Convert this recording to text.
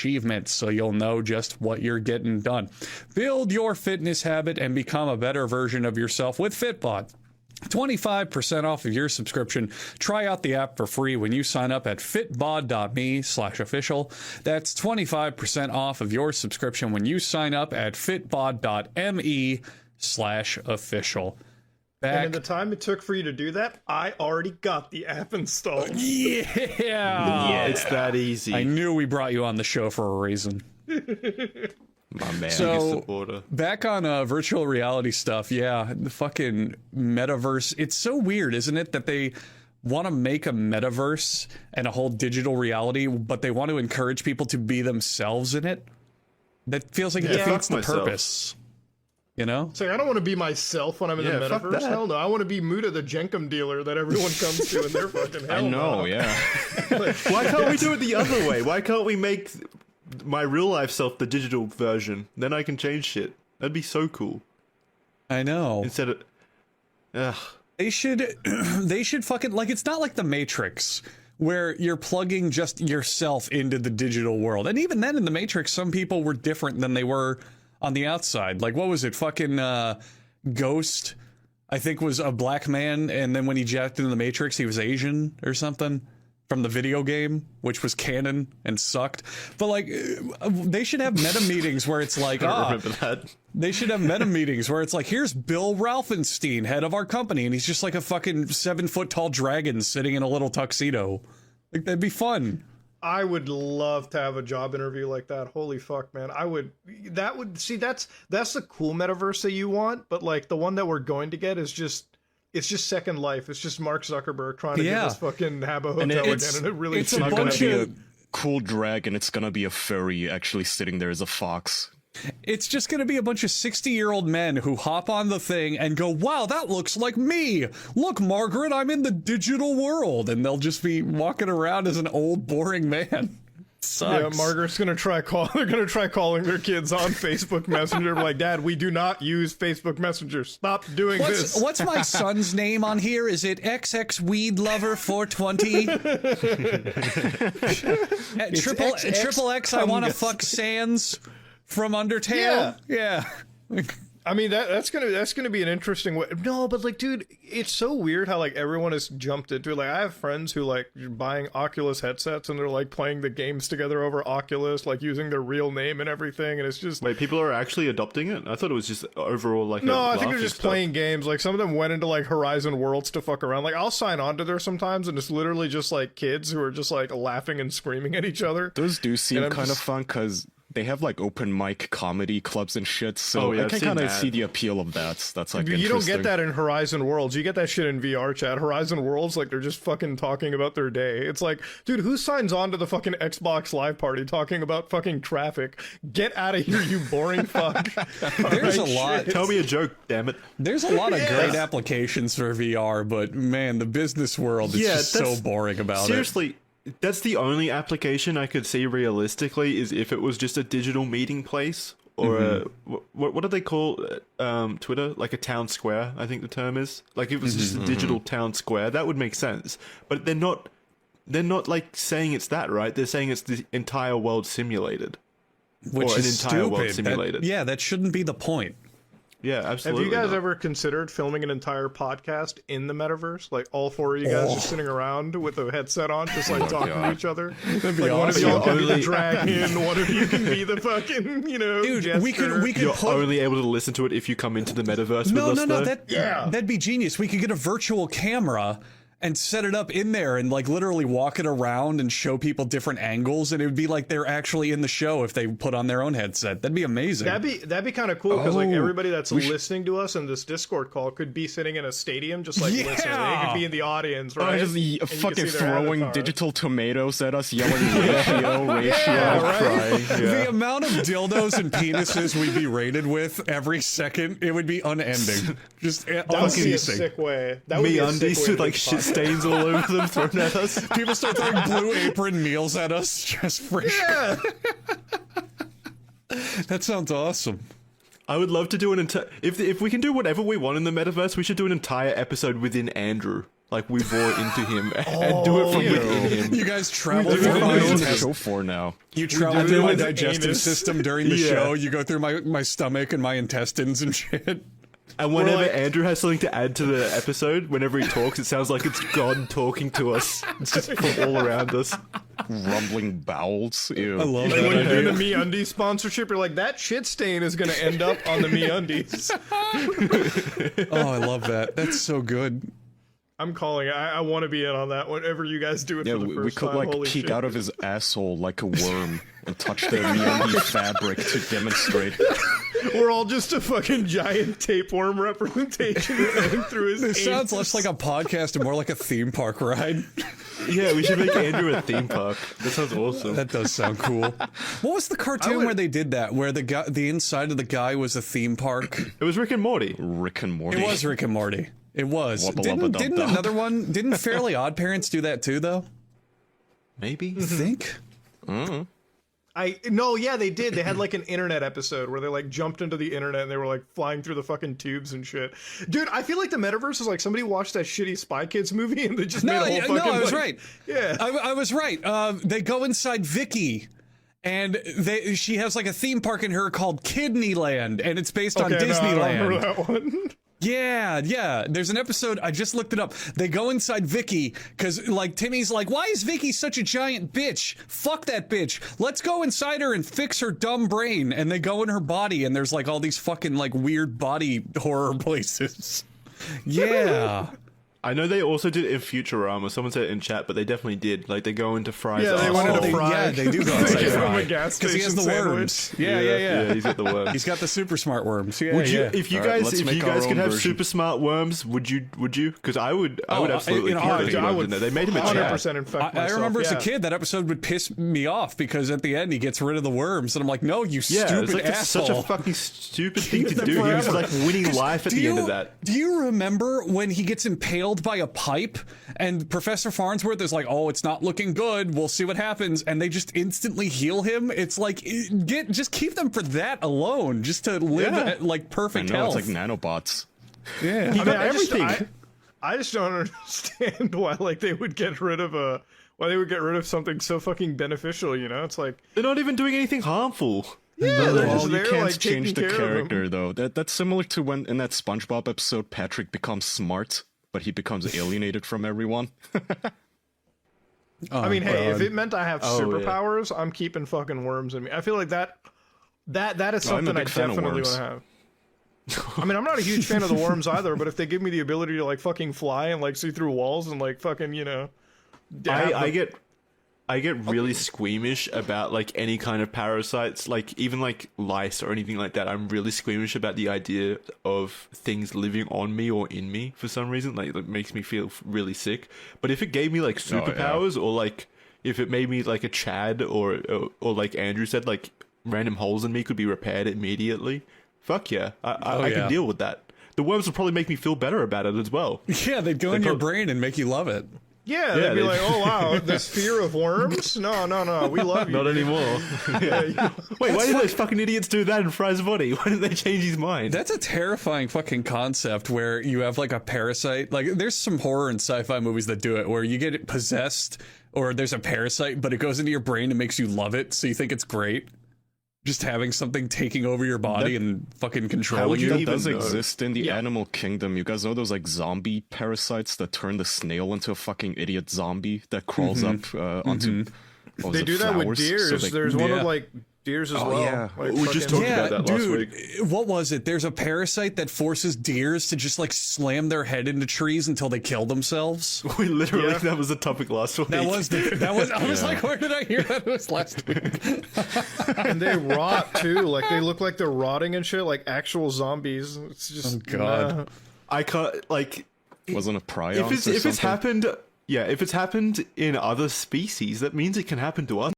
achievements so you'll know just what you're getting done. Build your fitness habit and become a better version of yourself with Fitbod. 25% off of your subscription. Try out the app for free when you sign up at fitbod.me/official. That's 25% off of your subscription when you sign up at fitbod.me/official. And in the time it took for you to do that, I already got the app installed. Yeah. It's that easy. I knew we brought you on the show for a reason. My man, So, back on virtual reality stuff, yeah, the fucking metaverse. It's so weird, isn't it, that they want to make a metaverse and a whole digital reality, but they want to encourage people to be themselves in it? That feels like it defeats the purpose. You know? So I don't want to be myself when I'm in the metaverse. Hell no. I want to be Muda the Jenkum dealer that everyone comes to in their fucking hell. I know, yeah. Why can't we do it the other way? Why can't we make my real life self the digital version? Then I can change shit. That'd be so cool. I know. Instead of... They should fucking, like, it's not like the Matrix where you're plugging just yourself into the digital world. And even then in the Matrix, some people were different than they were on the outside. Like, what was it? Fucking Ghost, I think, was a black man, and then when he jacked into the Matrix, he was Asian or something from the video game, which was canon and sucked. But, like, they should have meta meetings where it's like, remember that. They should have meta meetings where it's like, here's Bill Ralphenstein, head of our company, and he's just like a fucking 7-foot-tall dragon sitting in a little tuxedo. Like, that'd be fun. I would love to have a job interview like that. Holy fuck, man. That's the cool metaverse that you want, but like the one that we're going to get is just, it's just Second Life. It's just Mark Zuckerberg trying to get us fucking have a hotel again, and it really it's not gonna be a cool dragon, it's gonna be a furry actually sitting there as a fox. It's just going to be a bunch of 60-year-old men who hop on the thing and go, wow, that looks like me. Look, Margaret, I'm in the digital world. And they'll just be walking around as an old, boring man. Sucks. Yeah, Margaret's going to try they're going to try calling their kids on Facebook Messenger. Like, Dad, we do not use Facebook Messenger. Stop doing this. What's my son's name on here? Is it XX Weed Lover 420? Triple X, I want to fuck Sans from Undertale. Yeah. I mean, that's gonna be an interesting way. No, but like, dude, it's so weird how like everyone has jumped into it. Like, I have friends who like buying Oculus headsets and they're like playing the games together over Oculus, like using their real name and everything. And it's just, wait, people are actually adopting it? I thought it was just overall like no, I think they're just playing games. Like, some of them went into like Horizon Worlds to fuck around. Like, I'll sign on to there sometimes, and it's literally just like kids who are just like laughing and screaming at each other. Those do seem kind of fun because they have like open mic comedy clubs and shit, so I can kind of see the appeal of that. That's like you don't get that in Horizon Worlds. You get that shit in VR chat. Horizon Worlds, like, they're just fucking talking about their day. It's like, dude, who signs on to the fucking Xbox Live Party talking about fucking traffic? Get out of here, you boring fuck. There's a lot. Tell me a joke, damn it. There's a lot of great applications for VR, but man, the business world is just so boring about it. Seriously. That's the only application I could see realistically, is if it was just a digital meeting place, or what do they call Twitter? Like a town square, I think the term is. Like, if it was just a digital town square, that would make sense. But they're not like saying it's that, right? They're saying it's the entire world simulated. Which is entire stupid. world simulated. That shouldn't be the point. Yeah, absolutely. Have you guys ever considered filming an entire podcast in the metaverse? Like, all four of you guys just sitting around with a headset on, just like talking to each other. That'd be like, awesome. one of you can be the dragon, one of you can be the fucking, dude, jester. we could You're only able to listen to it if you come into the metaverse with us, though? That'd be genius. We could get a virtual camera and set it up in there and like literally walk it around and show people different angles, and it would be like they're actually in the show if they put on their own headset. That'd be amazing. That'd be kind of cool, because like everybody that's listening to us in this Discord call could be sitting in a stadium just like listening. They could be in the audience, right? Just fucking throwing digital tomatoes at us, yelling ratio, crying. The amount of dildos and penises we'd be rated with every second, it would be unending. Just that would be a sick way. That would be a sick way with like shit stains all over them thrown at us. People start throwing Blue Apron meals at us just for sure. That sounds awesome. I would love to do an entire... If we can do whatever we want in the metaverse, we should do an entire episode within Andrew. like we bore into him and do it from within him. You guys travel That's through what my I'm on the intestines. show for now. You travel do through it my with digestive anus. system during the show. You go through my stomach and my intestines and shit. And whenever like- Andrew has something to add to the episode, whenever he talks, it sounds like it's God talking to us. It's just from all around us. Rumbling bowels. Ew. I love Like when you're doing that. the MeUndies sponsorship, you're like, that shit stain is gonna end up on the MeUndies. Oh, I love that. That's so good. I'm calling it. I want to be in on that. Whatever you guys do it Yeah, for the we first could time. like Holy peek shit. out of his asshole like a worm and touch the MeUndies fabric to demonstrate. We're all just a fucking giant tapeworm representation running through his. This sounds anus. less like a podcast and more like a theme park ride. Yeah, we should make Andrew a theme park. That sounds awesome. That does sound cool. What was the cartoon where they did that? Where the inside of the guy was a theme park? It was Rick and Morty. Rick and Morty. It was Rick and Morty. It was. Wubba Didn't, lubba dub didn't dub. another one? Didn't Fairly Odd Parents do that too? Though Maybe. I think. Yeah, they did. They had like an internet episode where they like jumped into the internet and they were like flying through the fucking tubes and shit. Dude, I feel like the metaverse is like somebody watched that shitty Spy Kids movie and they just made a whole fucking. I was like- right. Yeah. I was right. They go inside Vicky. And she has like a theme park in her called Kidneyland, and it's based on Okay, no, I don't Disneyland. remember that one. Yeah. There's an episode, I just looked it up. They go inside Vicky, because, like, Timmy's like, why is Vicky such a giant bitch? Fuck that bitch. Let's go inside her and fix her dumb brain. And they go in her body, and there's, like, all these fucking, like, weird body horror places. Yeah. I know they also did it in Futurama. Someone said it in chat, but they definitely did. Like, they go into Fry's Yeah, they ass. went into they, Fry. yeah, they do go They inside give him Fry. a gas Because he has station the sandwich. worms. Yeah. He's got the worms. He's got the super smart worms. Yeah, Would you, yeah. if you All right, guys, let's if make you our guys could own have version. super smart worms, would you? Because I would Oh, absolutely in a keep heartbeat. those I worms would in there. They made him a chat. 100% infect I myself. remember as a yeah. kid that episode would piss me off because at the end he gets rid of the worms and I'm like, no, you Yeah, stupid it's like asshole. such a fucking stupid thing to them do. He was forever. like winning life at the end of that. Do you remember when he gets impaled by a pipe and Professor Farnsworth is like, oh, it's not looking good. We'll see what happens. And they just instantly heal him. It's like, just keep them for that alone, just to live Yeah. at like I perfect know, health. it's like nanobots. Yeah. He got everything. everything. I just don't understand why like they would get rid of something so fucking beneficial, you know? It's like, They're not even doing anything harmful. yeah, they're Well, just you there can't like change the taking care of them. character though. That's similar to when in that SpongeBob episode Patrick becomes smart, but he becomes alienated from everyone. I mean, hey, if it meant I have Oh, superpowers, I'm keeping fucking worms in me. I feel like that is No, I'm a something I big fan of definitely want worms. to have. I mean, I'm not a huge fan of the worms either, but if they give me the ability to like fucking fly and like see through walls and like fucking, you know, I get really squeamish about like any kind of parasites, like even like lice or anything like that. I'm really squeamish about the idea of things living on me or in me for some reason. Like it makes me feel really sick. But if it gave me like superpowers or like if it made me like a Chad or like Andrew said, like random holes in me could be repaired immediately. Fuck yeah, I yeah. can deal with that. The worms would probably make me feel better about it as well. Yeah, they'd go in your brain and make you love it. yeah, they'd be they- like, oh wow, this fear of worms? No, we love you. Not anymore. Wait, why did those fucking idiots do that in Fry's body? Why did they change his mind? That's a terrifying fucking concept where you have like a parasite. Like there's some horror and sci-fi movies that do it where you get possessed or there's a parasite, but it goes into your brain and makes you love it. So you think it's great. Just having something taking over your body and fucking controlling would you. you That even does know? exist in the animal kingdom. You guys know those like zombie parasites that turn the snail into a fucking idiot zombie that crawls up onto. what was They it, do that with flowers? So deers. they- There's one Yeah. with like deers as well. yeah. Like, We just fucking- talked about that last dude, week. what was it? There's a parasite that forces deers to just like slam their head into trees until they kill themselves. We literally, Yeah. that was the topic last week. That was I was like, where did I hear that? It was last week. and they rot too. Like they look like they're rotting and shit, like actual zombies. It's just Oh, God. nah. I can't, like, wasn't a prion. if it's happened, yeah, if it's happened in other species, that means it can happen to us.